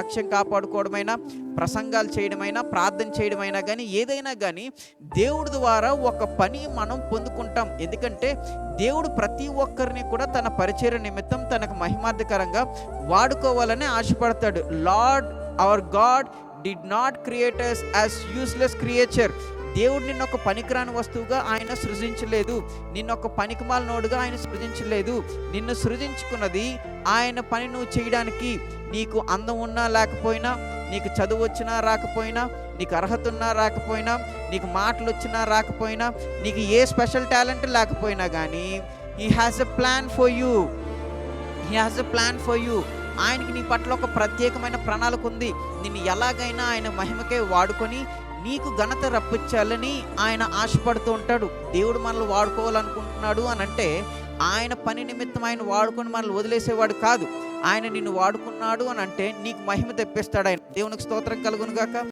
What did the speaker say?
సాక్ష్యం కాపాడుకోవడమైనా, ప్రసంగాలు చేయడమైనా, ప్రార్థన చేయడమైనా కానీ, ఏదైనా కానీ దేవుడి ద్వారా ఒక పని మనం పొందుకుంటాం. ఎందుకంటే దేవుడు ప్రతి ఒక్కరిని కూడా తన పరిచర్య నిమిత్తం తనకు మహిమార్థకరంగా వాడుకోవాలని ఆశపడతాడు. Lord our God did not create us as useless creature. దేవుడు నిన్ను ఒక పనికిరాని వస్తువుగా ఆయన సృజించలేదు. నిన్ను ఒక పనికిమాలినోడుగా ఆయన సృజించలేదు. నిన్ను సృజించుకున్నది ఆయన పని నువ్వు చేయడానికి. నీకు అందం ఉన్నా లేకపోయినా, నీకు చదువు వచ్చినా రాకపోయినా, నీకు అర్హత ఉన్నా రాకపోయినా, నీకు మాటలు వచ్చినా రాకపోయినా, నీకు ఏ స్పెషల్ టాలెంట్ లేకపోయినా కానీ he has a plan for you. He has a plan for you. ఆయనకి నీ పట్ల ఒక ప్రత్యేకమైన ప్రణాళిక ఉంది. నిన్ను ఎలాగైనా ఆయన మహిమకే వాడుకొని నీకు ఘనత రప్పించాలని ఆయన ఆశపడుతూ ఉంటాడు. దేవుడు మనల్ని వాడుకోవాలనుకుంటున్నాడు అని అంటే ఆయన పని నిమిత్తం ఆయన వాడుకొని మనల్ని వదిలేసేవాడు కాదు. ఆయన నిన్ను వాడుకున్నాడు అని అంటే నీకు మహిమ తెప్పిస్తాడు ఆయన. దేవునికి స్తోత్రం కలుగును గాక.